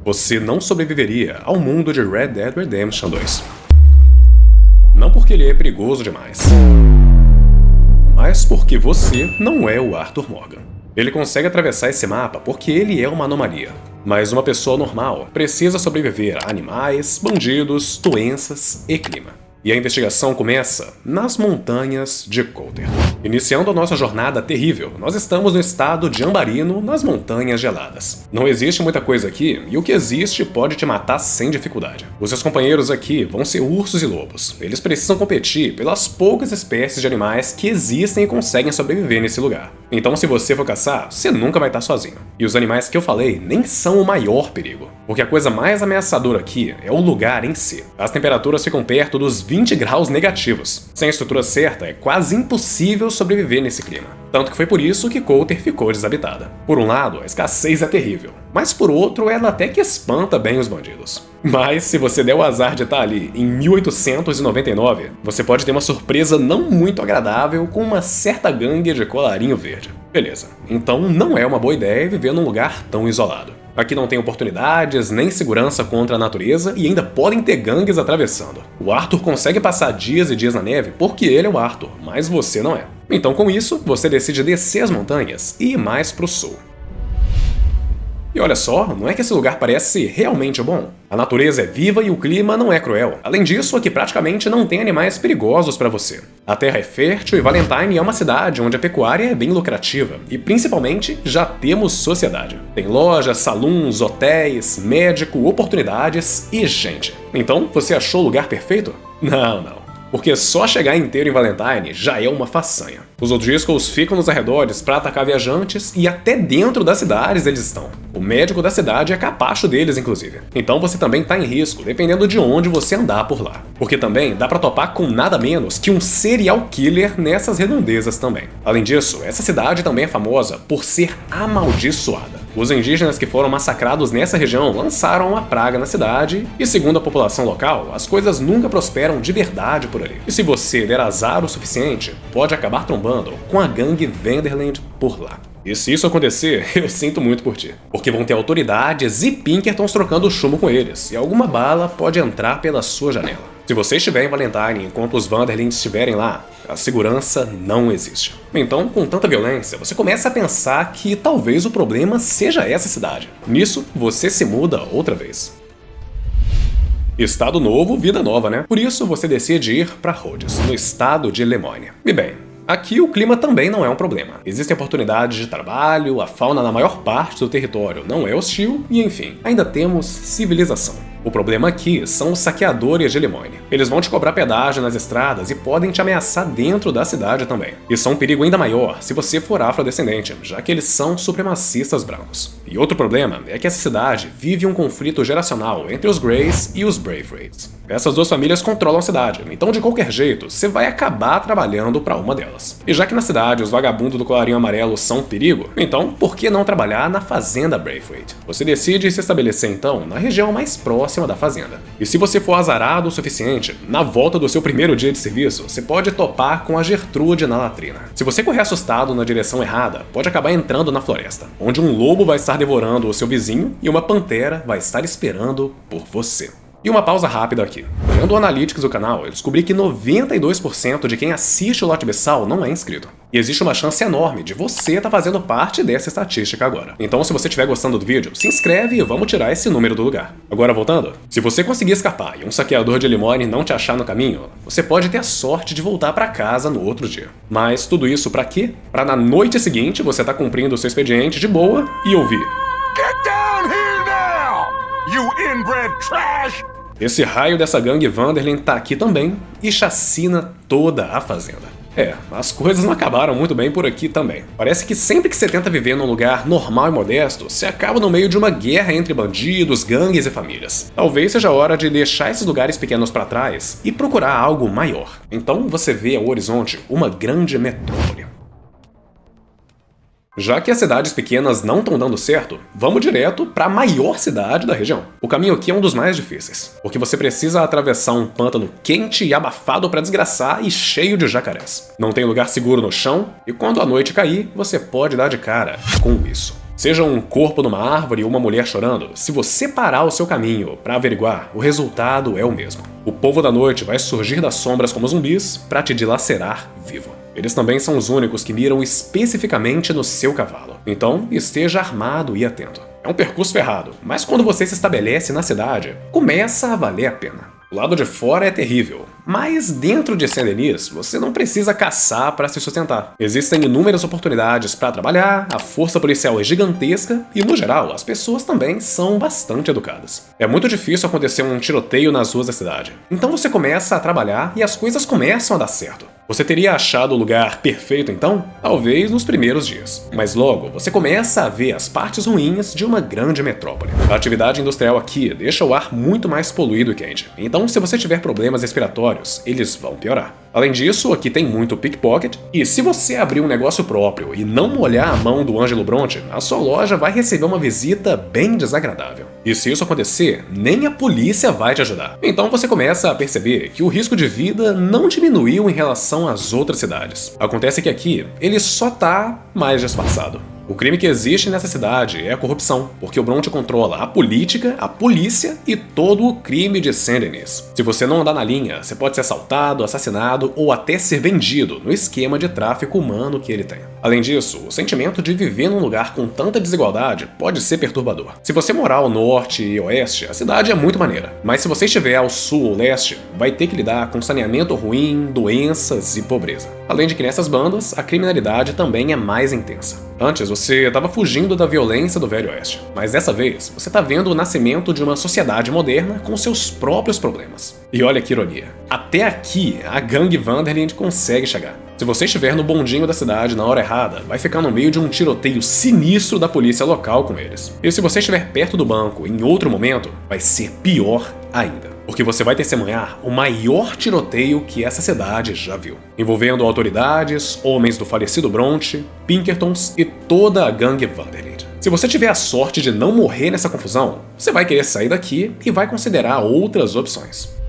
você não sobreviveria ao mundo de Red Dead Redemption 2. Não porque ele é perigoso demais, mas porque você não é o Arthur Morgan. Ele consegue atravessar esse mapa porque ele é uma anomalia. Mas uma pessoa normal precisa sobreviver a animais, bandidos, doenças e clima. E a investigação começa nas montanhas de Coulter. Iniciando a nossa jornada terrível, nós estamos no estado de Ambarino, nas montanhas geladas. Não existe muita coisa aqui, e o que existe pode te matar sem dificuldade. Os seus companheiros aqui vão ser ursos e lobos. Eles precisam competir pelas poucas espécies de animais que existem e conseguem sobreviver nesse lugar. Então, se você for caçar, você nunca vai estar sozinho. E os animais que eu falei nem são o maior perigo, porque a coisa mais ameaçadora aqui é o lugar em si. As temperaturas ficam perto dos 20 graus negativos. Sem a estrutura certa, é quase impossível sobreviver nesse clima. Tanto que foi por isso que Coulter ficou desabitada. Por um lado, a escassez é terrível, mas por outro, ela até que espanta bem os bandidos. Mas se você der o azar de estar ali em 1899, você pode ter uma surpresa não muito agradável com uma certa gangue de colarinho verde. Beleza, então não é uma boa ideia viver num lugar tão isolado. Aqui não tem oportunidades, nem segurança contra a natureza e ainda podem ter gangues atravessando. O Arthur consegue passar dias e dias na neve porque ele é o Arthur, mas você não é. Então com isso, você decide descer as montanhas e ir mais pro sul. E olha só, não é que esse lugar parece realmente bom? A natureza é viva e o clima não é cruel. Além disso, aqui praticamente não tem animais perigosos para você. A terra é fértil e Valentine é uma cidade onde a pecuária é bem lucrativa. E principalmente, já temos sociedade. Tem lojas, saluns, hotéis, médico, oportunidades e gente. Então, você achou o lugar perfeito? Não. Porque só chegar inteiro em Valentine já é uma façanha. Os O'Driscolls ficam nos arredores para atacar viajantes e até dentro das cidades eles estão. O médico da cidade é capacho deles, inclusive. Então você também tá em risco, dependendo de onde você andar por lá. Porque também dá pra topar com nada menos que um serial killer nessas redondezas também. Além disso, essa cidade também é famosa por ser amaldiçoada. Os indígenas que foram massacrados nessa região lançaram uma praga na cidade e, segundo a população local, as coisas nunca prosperam de verdade por ali. E se você der azar o suficiente, pode acabar trombando com a gangue Vanderland por lá. E se isso acontecer, eu sinto muito por ti. Porque vão ter autoridades e Pinkertons trocando chumbo com eles, e alguma bala pode entrar pela sua janela. Se você estiver em Valentine enquanto os Vanderlings estiverem lá, a segurança não existe. Então, com tanta violência, você começa a pensar que talvez o problema seja essa cidade. Nisso, você se muda outra vez. Estado novo, vida nova, né? Por isso, você decide ir para Rhodes, no estado de Lemoyne. E bem, aqui o clima também não é um problema. Existem oportunidades de trabalho, a fauna na maior parte do território não é hostil e, enfim, ainda temos civilização. O problema aqui são os saqueadores de Lemoyne. Eles vão te cobrar pedágio nas estradas e podem te ameaçar dentro da cidade também. Isso é um perigo ainda maior se você for afrodescendente, já que eles são supremacistas brancos. E outro problema é que essa cidade vive um conflito geracional entre os Greys e os Braithwaites. Essas duas famílias controlam a cidade, então de qualquer jeito, você vai acabar trabalhando para uma delas. E já que na cidade os vagabundos do colarinho amarelo são um perigo, então por que não trabalhar na fazenda Braithwaite? Você decide se estabelecer então na região mais próxima da fazenda. E se você for azarado o suficiente, na volta do seu primeiro dia de serviço, você pode topar com a Gertrude na latrina. Se você correr assustado na direção errada, pode acabar entrando na floresta, onde um lobo vai estar devorando o seu vizinho e uma pantera vai estar esperando por você. E uma pausa rápida aqui. Olhando o Analytics do canal, eu descobri que 92% de quem assiste o Lote Abissal não é inscrito. E existe uma chance enorme de você estar fazendo parte dessa estatística agora. Então, se você estiver gostando do vídeo, se inscreve e vamos tirar esse número do lugar. Agora, voltando, se você conseguir escapar e um saqueador de Lemoyne não te achar no caminho, você pode ter a sorte de voltar para casa no outro dia. Mas tudo isso para quê? Para na noite seguinte você estar cumprindo o seu expediente de boa e ouvir: Get down here now, you inbred trash! Esse raio dessa gangue Vanderlyn tá aqui também e chacina toda a fazenda. As coisas não acabaram muito bem por aqui também. Parece que sempre que você tenta viver num lugar normal e modesto, você acaba no meio de uma guerra entre bandidos, gangues e famílias. Talvez seja a hora de deixar esses lugares pequenos pra trás e procurar algo maior. Então você vê ao horizonte uma grande metrópole. Já que as cidades pequenas não estão dando certo, vamos direto para a maior cidade da região. O caminho aqui é um dos mais difíceis, porque você precisa atravessar um pântano quente e abafado para desgraçar e cheio de jacarés. Não tem lugar seguro no chão, e quando a noite cair, você pode dar de cara com isso. Seja um corpo numa árvore ou uma mulher chorando, se você parar o seu caminho para averiguar, o resultado é o mesmo. O povo da noite vai surgir das sombras como zumbis para te dilacerar vivo. Eles também são os únicos que miram especificamente no seu cavalo. Então, esteja armado e atento. É um percurso ferrado, mas quando você se estabelece na cidade, começa a valer a pena. O lado de fora é terrível, mas dentro de Saint-Denis você não precisa caçar para se sustentar. Existem inúmeras oportunidades para trabalhar, a força policial é gigantesca e, no geral, as pessoas também são bastante educadas. É muito difícil acontecer um tiroteio nas ruas da cidade, então você começa a trabalhar e as coisas começam a dar certo. Você teria achado o lugar perfeito então? Talvez nos primeiros dias. Mas logo, você começa a ver as partes ruins de uma grande metrópole. A atividade industrial aqui deixa o ar muito mais poluído e quente. Então, se você tiver problemas respiratórios, eles vão piorar. Além disso, aqui tem muito pickpocket, e se você abrir um negócio próprio e não molhar a mão do Ângelo Bronte, a sua loja vai receber uma visita bem desagradável. E se isso acontecer, nem a polícia vai te ajudar. Então você começa a perceber que o risco de vida não diminuiu em relação às outras cidades. Acontece que aqui, ele só tá mais disfarçado. O crime que existe nessa cidade é a corrupção, porque o Bronte controla a política, a polícia e todo o crime de Saint-Denis. Se você não andar na linha, você pode ser assaltado, assassinado ou até ser vendido no esquema de tráfico humano que ele tem. Além disso, o sentimento de viver num lugar com tanta desigualdade pode ser perturbador. Se você morar ao norte e oeste, a cidade é muito maneira. Mas se você estiver ao sul ou leste, vai ter que lidar com saneamento ruim, doenças e pobreza. Além de que nessas bandas, a criminalidade também é mais intensa. Antes, você estava fugindo da violência do Velho Oeste, mas dessa vez, você está vendo o nascimento de uma sociedade moderna com seus próprios problemas. E olha que ironia, até aqui a gangue Vanderlyn consegue chegar. Se você estiver no bondinho da cidade na hora errada, vai ficar no meio de um tiroteio sinistro da polícia local com eles. E se você estiver perto do banco em outro momento, vai ser pior ainda. Porque você vai testemunhar o maior tiroteio que essa cidade já viu, envolvendo autoridades, homens do falecido Bronte, Pinkertons e toda a gangue Vanderlyn. Se você tiver a sorte de não morrer nessa confusão, você vai querer sair daqui e vai considerar outras opções.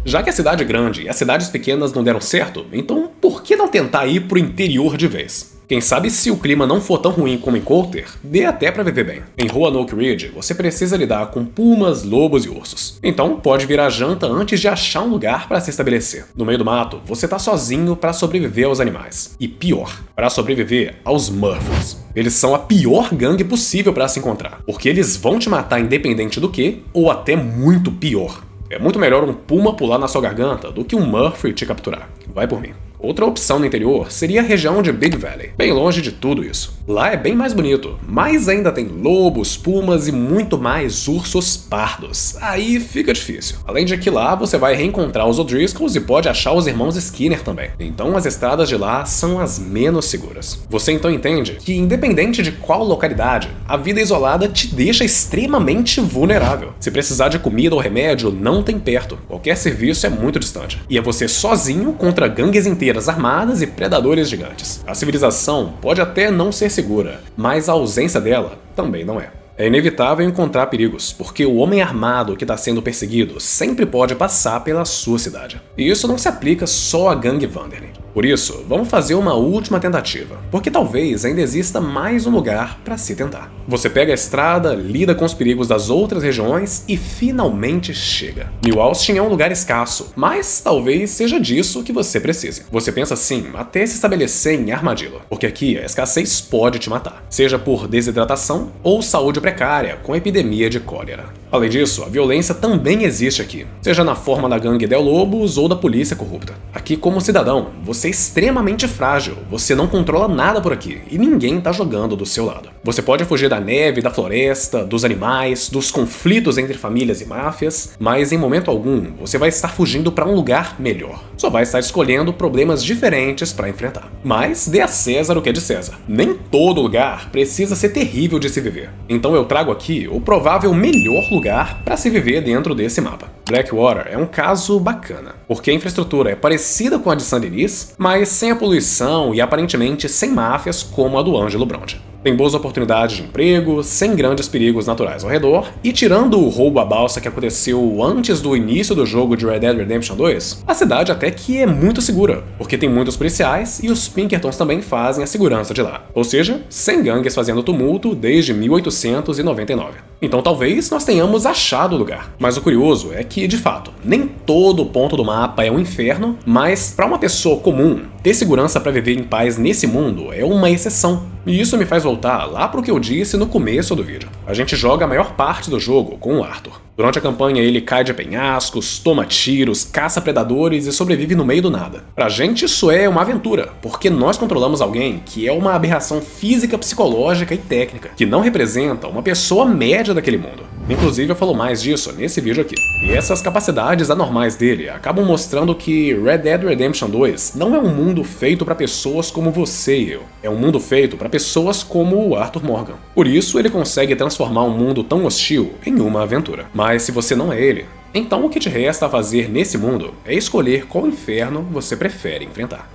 Já que a cidade é grande e as cidades pequenas não deram certo, então por que não tentar ir pro interior de vez? Quem sabe se o clima não for tão ruim como em Coulter, dê até pra viver bem. Em Roanoke Ridge, você precisa lidar com pumas, lobos e ursos. Então pode virar janta antes de achar um lugar para se estabelecer. No meio do mato, você tá sozinho para sobreviver aos animais. E pior, para sobreviver aos Murphys. Eles são a pior gangue possível para se encontrar, porque eles vão te matar independente do que, ou até muito pior. É muito melhor um puma pular na sua garganta do que um Murphy te capturar. Vai por mim. Outra opção no interior seria a região de Big Valley, bem longe de tudo isso. Lá é bem mais bonito, mas ainda tem lobos, pumas e muito mais ursos pardos. Aí fica difícil. Além de que lá você vai reencontrar os O'Driscolls e pode achar os irmãos Skinner também. Então as estradas de lá são as menos seguras. Você então entende que, independente de qual localidade, a vida isolada te deixa extremamente vulnerável. Se precisar de comida ou remédio, não tem perto. Qualquer serviço é muito distante. E é você sozinho contra gangues inteiras armadas e predadores gigantes. A civilização pode até não ser segura, mas a ausência dela também não é. É inevitável encontrar perigos, porque o homem armado que está sendo perseguido sempre pode passar pela sua cidade. E isso não se aplica só à gangue Vanderlyn. Por isso, vamos fazer uma última tentativa, porque talvez ainda exista mais um lugar para se tentar. Você pega a estrada, lida com os perigos das outras regiões e finalmente chega. New Austin é um lugar escasso, mas talvez seja disso que você precise. Você pensa assim até se estabelecer em Armadillo, porque aqui a escassez pode te matar, seja por desidratação ou saúde precária com epidemia de cólera. Além disso, a violência também existe aqui, seja na forma da gangue Del Lobos ou da polícia corrupta. Aqui, como cidadão, você é extremamente frágil, você não controla nada por aqui e ninguém tá jogando do seu lado. Você pode fugir da neve, da floresta, dos animais, dos conflitos entre famílias e máfias, mas em momento algum você vai estar fugindo para um lugar melhor. Só vai estar escolhendo problemas diferentes para enfrentar. Mas dê a César o que é de César. Nem todo lugar precisa ser terrível de se viver. Então eu trago aqui o provável melhor lugar para se viver dentro desse mapa. Blackwater é um caso bacana, porque a infraestrutura é parecida com a de Saint-Denis, mas sem a poluição e aparentemente sem máfias como a do Ângelo Bronte. Tem boas oportunidades de emprego, sem grandes perigos naturais ao redor, e tirando o roubo à balsa que aconteceu antes do início do jogo de Red Dead Redemption 2, a cidade até que é muito segura, porque tem muitos policiais e os Pinkertons também fazem a segurança de lá. Ou seja, sem gangues fazendo tumulto desde 1899. Então talvez nós tenhamos achado o lugar. Mas o curioso é que, de fato, nem todo ponto do mapa é um inferno, mas para uma pessoa comum, ter segurança para viver em paz nesse mundo é uma exceção. E isso me faz voltar lá pro que eu disse no começo do vídeo. A gente joga a maior parte do jogo com o Arthur. Durante a campanha ele cai de penhascos, toma tiros, caça predadores e sobrevive no meio do nada. Pra gente isso é uma aventura, porque nós controlamos alguém que é uma aberração física, psicológica e técnica, que não representa uma pessoa média daquele mundo. Inclusive eu falo mais disso nesse vídeo aqui. E essas capacidades anormais dele acabam mostrando que Red Dead Redemption 2 não é um mundo feito para pessoas como você e eu. É um mundo feito para pessoas como o Arthur Morgan. Por isso ele consegue transformar um mundo tão hostil em uma aventura. Mas se você não é ele, então o que te resta a fazer nesse mundo é escolher qual inferno você prefere enfrentar.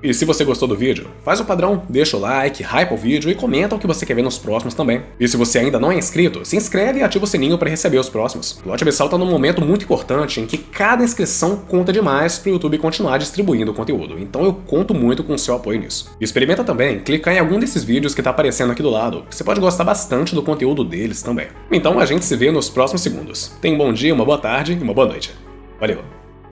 E se você gostou do vídeo, faz o padrão, deixa o like, hypa o vídeo e comenta o que você quer ver nos próximos também. E se você ainda não é inscrito, se inscreve e ativa o sininho para receber os próximos. O Lote Abissal tá num momento muito importante em que cada inscrição conta demais pro YouTube continuar distribuindo o conteúdo, então eu conto muito com o seu apoio nisso. E experimenta também clicar em algum desses vídeos que tá aparecendo aqui do lado, que você pode gostar bastante do conteúdo deles também. Então a gente se vê nos próximos segundos. Tenha um bom dia, uma boa tarde e uma boa noite. Valeu!